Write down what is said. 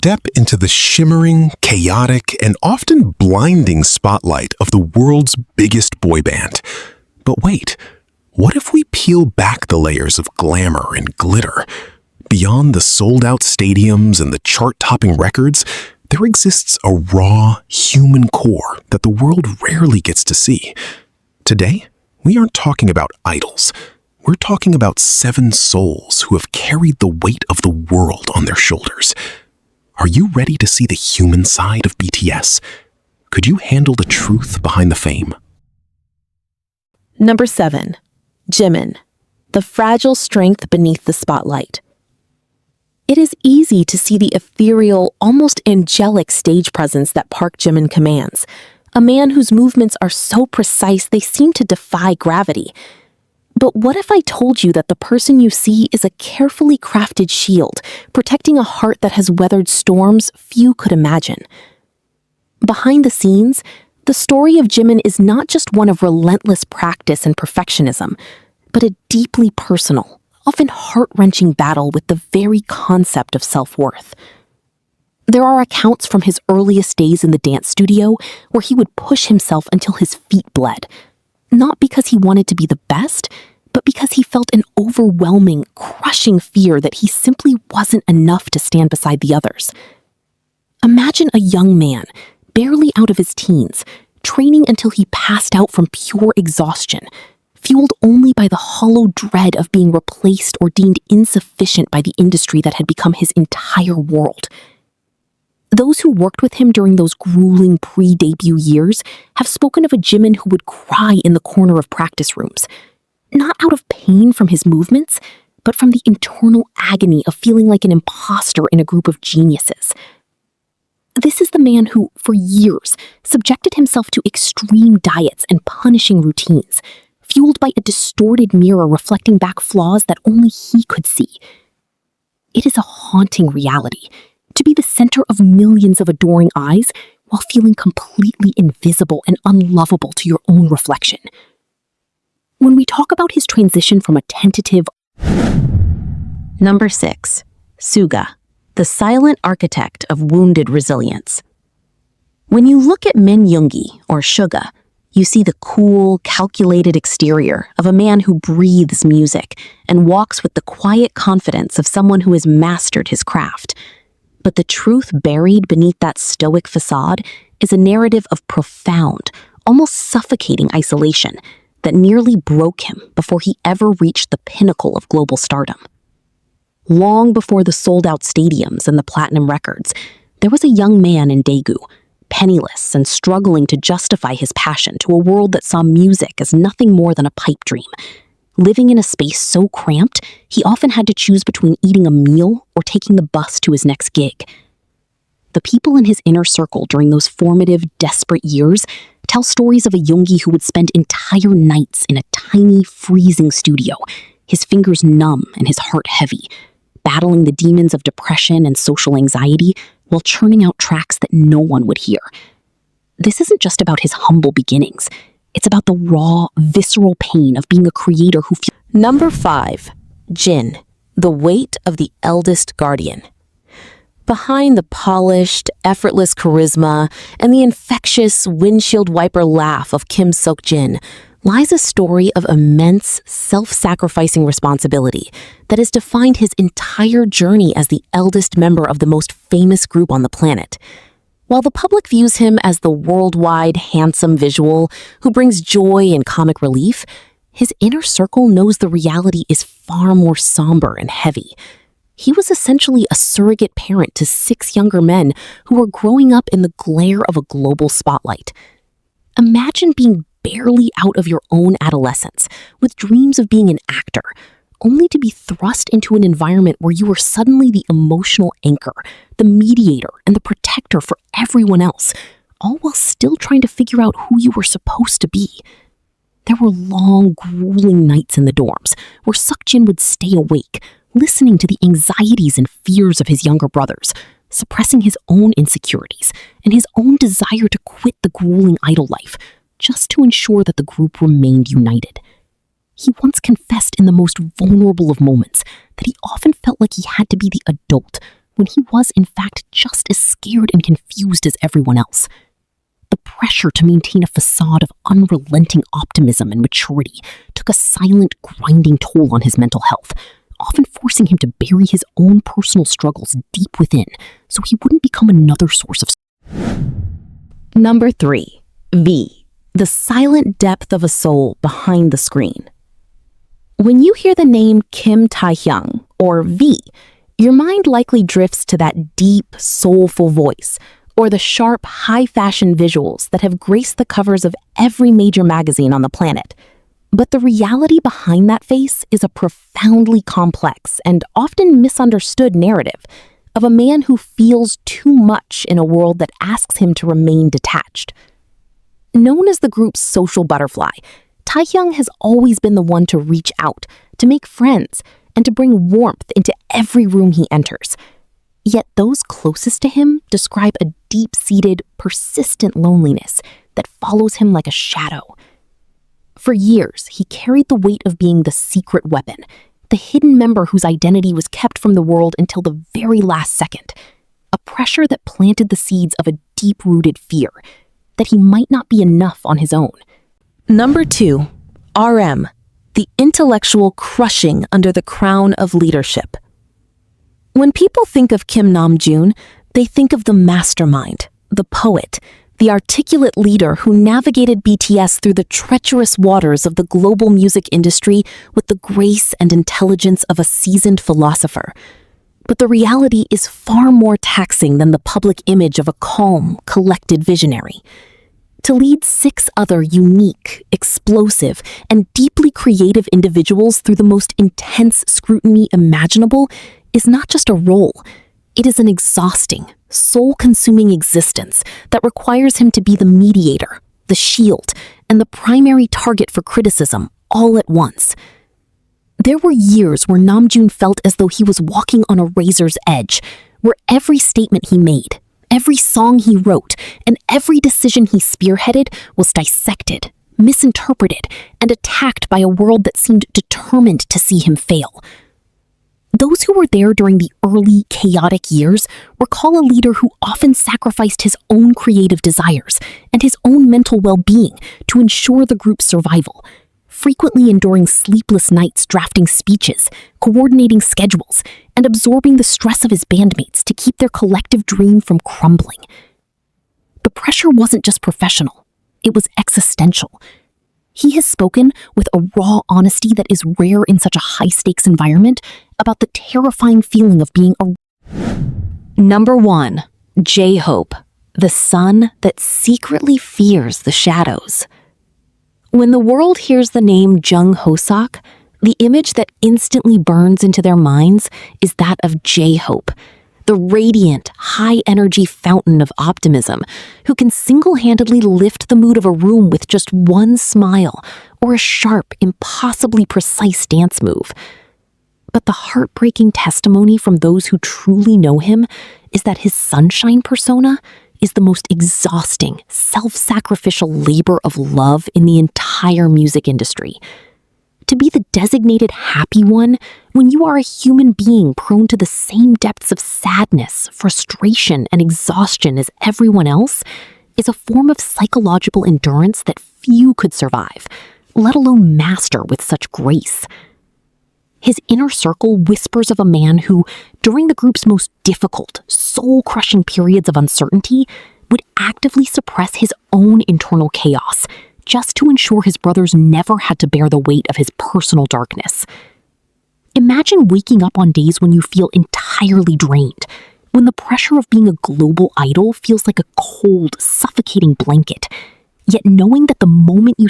step into the shimmering, chaotic, and often blinding spotlight of the world's biggest boy band. But wait, what if we peel back the layers of glamour and glitter? Beyond the sold-out stadiums and the chart-topping records, there exists a raw, human core that the world rarely gets to see. Today, we aren't talking about idols. We're talking about 7 souls who have carried the weight of the world on their shoulders. Are you ready to see the human side of BTS? Could you handle the truth behind the fame? Number 7. Jimin, the fragile strength beneath the spotlight. It is easy to see the ethereal, almost angelic stage presence that Park Jimin commands, a man whose movements are so precise they seem to defy gravity. But what if I told you that the person you see is a carefully crafted shield, protecting a heart that has weathered storms few could imagine? Behind the scenes, the story of Jimin is not just one of relentless practice and perfectionism, but a deeply personal, often heart-wrenching battle with the very concept of self-worth. There are accounts from his earliest days in the dance studio where he would push himself until his feet bled, not because he wanted to be the best, but because he felt an overwhelming, crushing fear that he simply wasn't enough to stand beside the others. Imagine a young man, barely out of his teens, training until he passed out from pure exhaustion, fueled only by the hollow dread of being replaced or deemed insufficient by the industry that had become his entire world. Those who worked with him during those grueling pre-debut years have spoken of a Jimin who would cry in the corner of practice rooms, not out of pain from his movements, but from the internal agony of feeling like an imposter in a group of geniuses. This is the man who, for years, subjected himself to extreme diets and punishing routines, fueled by a distorted mirror reflecting back flaws that only he could see. It is a haunting reality, to be the center of millions of adoring eyes while feeling completely invisible and unlovable to your own reflection. When we talk about his transition from a tentative... Number 6. Suga, the silent architect of wounded resilience. When you look at Min Yoongi, or Suga, you see the cool, calculated exterior of a man who breathes music and walks with the quiet confidence of someone who has mastered his craft. But the truth buried beneath that stoic facade is a narrative of profound, almost suffocating isolation that nearly broke him before he ever reached the pinnacle of global stardom. Long before the sold-out stadiums and the platinum records, there was a young man in Daegu, penniless and struggling to justify his passion to a world that saw music as nothing more than a pipe dream. Living in a space so cramped, he often had to choose between eating a meal or taking the bus to his next gig. The people in his inner circle during those formative, desperate years tell stories of a Yoongi who would spend entire nights in a tiny, freezing studio, his fingers numb and his heart heavy, battling the demons of depression and social anxiety while churning out tracks that no one would hear. This isn't just about his humble beginnings. It's about the raw, visceral pain of being a creator who feels... Number 5. Jin, the weight of the eldest guardian. Behind the polished, effortless charisma and the infectious windshield wiper laugh of Kim Sok-jin lies a story of immense, self-sacrificing responsibility that has defined his entire journey as the eldest member of the most famous group on the planet. While the public views him as the worldwide handsome visual who brings joy and comic relief, his inner circle knows the reality is far more somber and heavy. He was essentially a surrogate parent to 6 younger men who were growing up in the glare of a global spotlight. Imagine being barely out of your own adolescence, with dreams of being an actor, only to be thrust into an environment where you were suddenly the emotional anchor, the mediator, and the protector for everyone else, all while still trying to figure out who you were supposed to be. There were long, grueling nights in the dorms where Suk-jin would stay awake, listening to the anxieties and fears of his younger brothers, suppressing his own insecurities and his own desire to quit the grueling idol life, just to ensure that the group remained united. He once confessed in the most vulnerable of moments that he often felt like he had to be the adult, when he was in fact just as scared and confused as everyone else. The pressure to maintain a facade of unrelenting optimism and maturity took a silent, grinding toll on his mental health, often forcing him to bury his own personal struggles deep within so he wouldn't become another source of. Number 3. V. The silent depth of a soul behind the screen. When you hear the name Kim Tae-hyung, or V, your mind likely drifts to that deep, soulful voice, or the sharp, high-fashion visuals that have graced the covers of every major magazine on the planet. But the reality behind that face is a profoundly complex and often misunderstood narrative of a man who feels too much in a world that asks him to remain detached. Known as the group's social butterfly, Tae-hyung has always been the one to reach out, to make friends, and to bring warmth into every room he enters. Yet those closest to him describe a deep-seated, persistent loneliness that follows him like a shadow. For years, he carried the weight of being the secret weapon, the hidden member whose identity was kept from the world until the very last second, a pressure that planted the seeds of a deep-rooted fear that he might not be enough on his own. Number 2. RM. The intellectual crushing under the crown of leadership. When people think of Kim Namjoon, they think of the mastermind, the poet, the articulate leader who navigated BTS through the treacherous waters of the global music industry with the grace and intelligence of a seasoned philosopher. But the reality is far more taxing than the public image of a calm, collected visionary. To lead 6 other unique, explosive, and deeply creative individuals through the most intense scrutiny imaginable is not just a role. It is an exhausting, soul-consuming existence that requires him to be the mediator, the shield, and the primary target for criticism all at once. There were years where Namjoon felt as though he was walking on a razor's edge, where every statement he made, every song he wrote, and every decision he spearheaded was dissected, misinterpreted, and attacked by a world that seemed determined to see him fail. Those who were there during the early, chaotic years recall a leader who often sacrificed his own creative desires and his own mental well-being to ensure the group's survival, frequently enduring sleepless nights drafting speeches, coordinating schedules, and absorbing the stress of his bandmates to keep their collective dream from crumbling. The pressure wasn't just professional, it was existential. He has spoken with a raw honesty that is rare in such a high-stakes environment about the terrifying feeling of being a... Number 1. J-Hope, the sun that secretly fears the shadows. When the world hears the name Jung Hoseok, the image that instantly burns into their minds is that of J-Hope, the radiant, high-energy fountain of optimism who can single-handedly lift the mood of a room with just one smile or a sharp, impossibly precise dance move. But the heartbreaking testimony from those who truly know him is that his sunshine persona is the most exhausting, self-sacrificial labor of love in the entire music industry. To be the designated happy one when you are a human being prone to the same depths of sadness, frustration, and exhaustion as everyone else is a form of psychological endurance that few could survive, let alone master with such grace. His inner circle whispers of a man who, during the group's most difficult, soul-crushing periods of uncertainty, would actively suppress his own internal chaos, just to ensure his brothers never had to bear the weight of his personal darkness. Imagine waking up on days when you feel entirely drained, when the pressure of being a global idol feels like a cold, suffocating blanket, yet knowing that the moment you